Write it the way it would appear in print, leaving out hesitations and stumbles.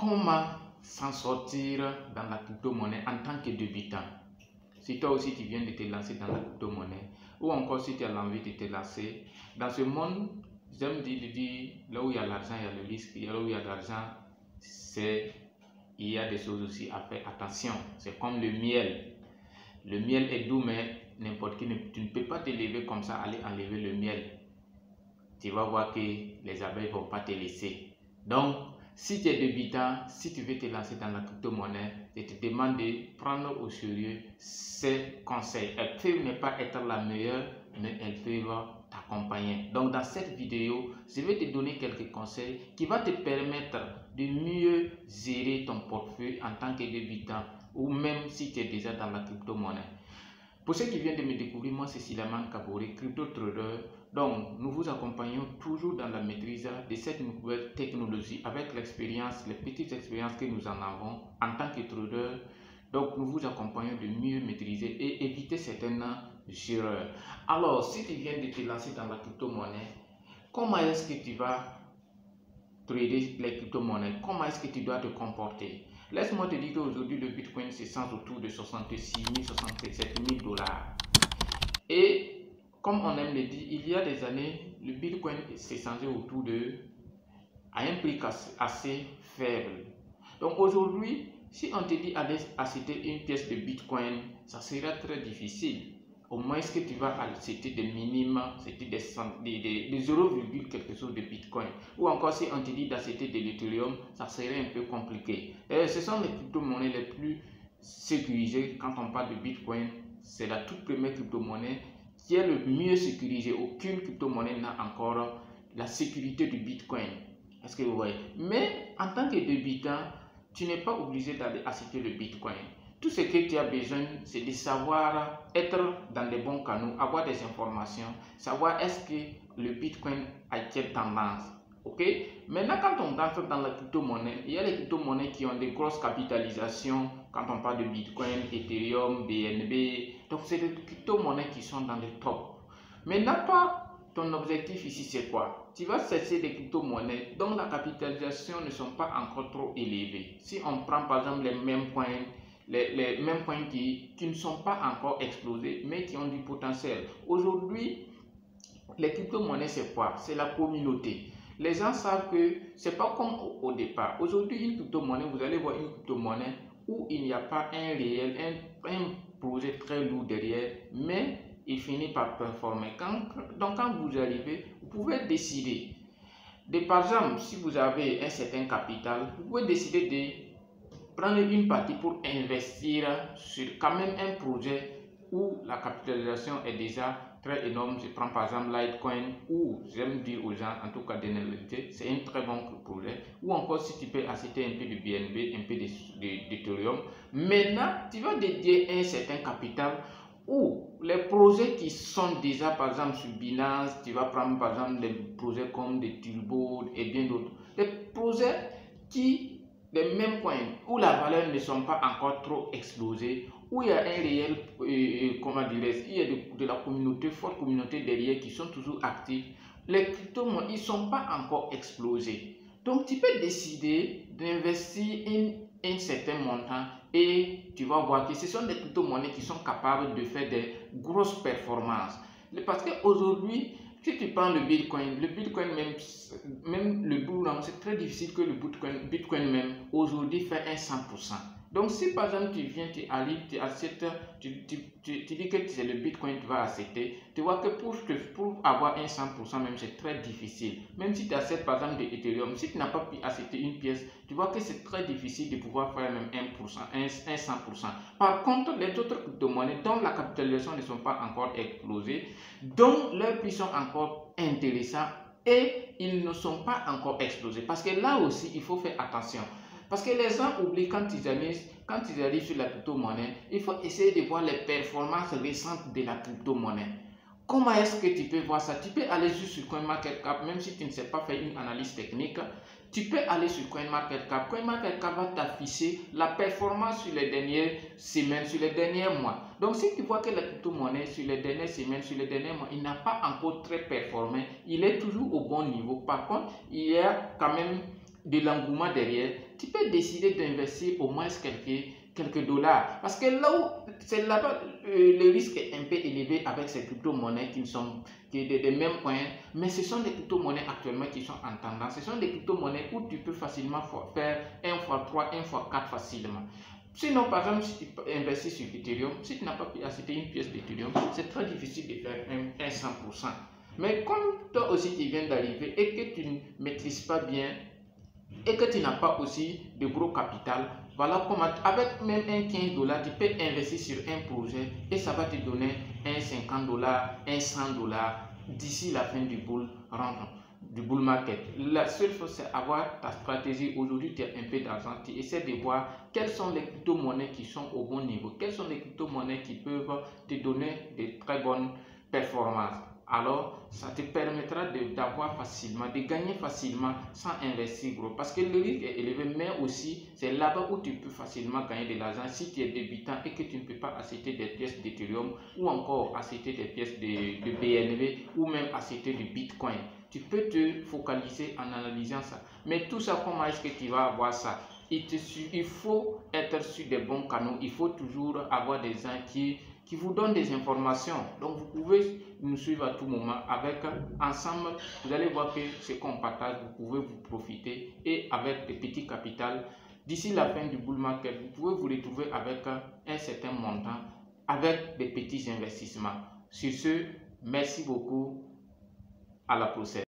Comment s'en sortir dans la crypto-monnaie en tant que débutant? Si toi aussi tu viens de te lancer dans la crypto-monnaie, ou encore si tu as l'envie de te lancer dans ce monde, j'aime dire, là où il y a l'argent, il y a le risque. Là où il y a l'argent, il y a des choses aussi à faire attention. C'est comme le miel. Le miel est doux, mais n'importe qui, tu ne peux pas te lever comme ça, aller enlever le miel. Tu vas voir que les abeilles ne vont pas te laisser. Donc, si tu es débutant, si tu veux te lancer dans la crypto-monnaie, je te demande de prendre au sérieux ces conseils. Elles peuvent ne pas être la meilleure, mais elles peuvent t'accompagner. Donc, dans cette vidéo, je vais te donner quelques conseils qui vont te permettre de mieux gérer ton portefeuille en tant que débutant ou même si tu es déjà dans la crypto-monnaie. Pour ceux qui viennent de me découvrir, moi c'est Silaman Kaboré, crypto trader. Donc nous vous accompagnons toujours dans la maîtrise de cette nouvelle technologie avec l'expérience, les petites expériences que nous en avons en tant que trader. Donc nous vous accompagnons de mieux maîtriser et éviter certaines erreurs. Alors si tu viens de te lancer dans la crypto-monnaie, comment est-ce que tu vas trader les crypto-monnaies? Comment est-ce que tu dois te comporter? Laisse-moi te dire qu'aujourd'hui, le Bitcoin s'échange autour de 66 000, 67 000 dollars. Et comme on aime le dire, il y a des années, le Bitcoin s'échangeait autour à un prix assez faible. Donc aujourd'hui, si on te dit d'aller acheter une pièce de Bitcoin, ça sera très difficile. Au moins, est-ce que tu vas acheter des minimes, c'était des 0, quelque chose de Bitcoin. Ou encore, si on te dit d'acheter de l'Ethereum, ça serait un peu compliqué. Et ce sont les crypto-monnaies les plus sécurisées. Quand on parle de Bitcoin, c'est la toute première crypto-monnaie qui est le mieux sécurisée. Aucune crypto-monnaie n'a encore la sécurité du Bitcoin. Est-ce que vous voyez? Mais en tant que débutant, tu n'es pas obligé d'aller acheter le Bitcoin. Tout ce que tu as besoin, c'est de savoir être dans les bons canaux, avoir des informations, savoir est-ce que le Bitcoin a quelle tendance. Ok? Maintenant, quand on entre dans la crypto-monnaie, il y a les crypto-monnaies qui ont des grosses capitalisations. Quand on parle de Bitcoin, Ethereum, BNB, donc c'est des crypto-monnaies qui sont dans le top. Maintenant, toi, ton objectif ici, c'est quoi? Tu vas chercher des crypto-monnaies dont la capitalisation ne sont pas encore trop élevées. Si on prend par exemple les mêmes coins, les mêmes coins qui ne sont pas encore explosés, mais qui ont du potentiel. Aujourd'hui, les crypto-monnaies, c'est quoi? C'est la communauté. Les gens savent que c'est pas comme au départ. Aujourd'hui, une crypto-monnaie, vous allez voir une crypto-monnaie où il n'y a pas un réel, un projet très lourd derrière, mais il finit par performer. Donc, quand vous arrivez, vous pouvez décider. Par exemple, si vous avez un certain capital, vous pouvez décider de prendre une partie pour investir sur quand même un projet où la capitalisation est déjà très énorme. Je prends par exemple Litecoin, où j'aime dire aux gens, en tout cas d'énergie, c'est un très bon projet. Ou encore si tu peux acheter un peu de BNB, un peu d'Ethereum. Maintenant, tu vas dédier un certain capital où les projets qui sont déjà par exemple sur Binance, tu vas prendre par exemple des projets comme des Turbo et bien d'autres. Des projets qui les mêmes coins où la valeur ne sont pas encore trop explosées, où il y a un réel, comment dirais-je, il y a de la communauté, forte communauté derrière qui sont toujours actifs. Les crypto-monnaies, ils ne sont pas encore explosés. Donc, tu peux décider d'investir un certain montant et tu vas voir que ce sont des crypto-monnaies qui sont capables de faire des grosses performances. Parce qu'aujourd'hui, si tu prends le Bitcoin même le Bull Run, c'est très difficile que le Bitcoin même aujourd'hui fait un 100%. Donc si par exemple tu viens, tu achètes, tu dis que c'est le Bitcoin que tu vas accepter, tu vois que pour avoir un 100% même c'est très difficile. Même si tu achètes par exemple de Ethereum, si tu n'as pas pu acheter une pièce, tu vois que c'est très difficile de pouvoir faire même 1%, un 100%. Par contre, les autres crypto-monnaies dont la capitalisation ne sont pas encore explosées, dont leurs prix sont encore intéressants et ils ne sont pas encore explosés. Parce que là aussi, il faut faire attention. Parce que les gens oublient quand ils arrivent sur la crypto-monnaie, il faut essayer de voir les performances récentes de la crypto-monnaie. Comment est-ce que tu peux voir ça? Tu peux aller juste sur CoinMarketCap, même si tu ne sais pas faire une analyse technique. Tu peux aller sur CoinMarketCap. CoinMarketCap va t'afficher la performance sur les dernières semaines, sur les derniers mois. Donc, si tu vois que la crypto-monnaie sur les dernières semaines, sur les derniers mois, il n'a pas encore très performé, il est toujours au bon niveau. Par contre, il y a quand même de l'engouement derrière. tu peux décider d'investir au moins quelques dollars. Parce que là où c'est là-bas, le risque est un peu élevé avec ces crypto-monnaies qui sont des mêmes coins, mais ce sont des crypto-monnaies actuellement qui sont en tendance. Ce sont des crypto-monnaies où tu peux facilement faire 1x3, 1x4 facilement. Sinon, par exemple, si tu investis sur Ethereum, si tu n'as pas pu acheter une pièce d'Ethereum, c'est très difficile de faire un 100%. Mais comme toi aussi tu viens d'arriver et que tu ne maîtrises pas bien et que tu n'as pas aussi de gros capital, voilà comment avec même un 15 $, tu peux investir sur un projet et ça va te donner un 50 $, un 100 $ d'ici la fin du bull market. La seule chose, c'est avoir ta stratégie. Aujourd'hui, tu as un peu d'argent, tu essaies de voir quelles sont les crypto-monnaies qui sont au bon niveau, quelles sont les crypto-monnaies qui peuvent te donner de très bonnes performances. Alors, ça te permettra d'avoir facilement, de gagner facilement sans investir gros. Parce que le risque est élevé, mais aussi, c'est là-bas où tu peux facilement gagner de l'argent si tu es débutant et que tu ne peux pas acheter des pièces d'Ethereum ou encore acheter des pièces de BNB ou même acheter du Bitcoin. Tu peux te focaliser en analysant ça. Mais tout ça, comment est-ce que tu vas avoir ça? Il faut être sur des bons canaux. Il faut toujours avoir des gens qui vous donnent des informations. Donc, vous pouvez nous suivre à tout moment. Ensemble, vous allez voir que ce qu'on partage, vous pouvez vous profiter. Et avec des petits capitals, d'ici la fin du bull market, vous pouvez vous retrouver avec un certain montant, avec des petits investissements. Sur ce, merci beaucoup. À la prochaine.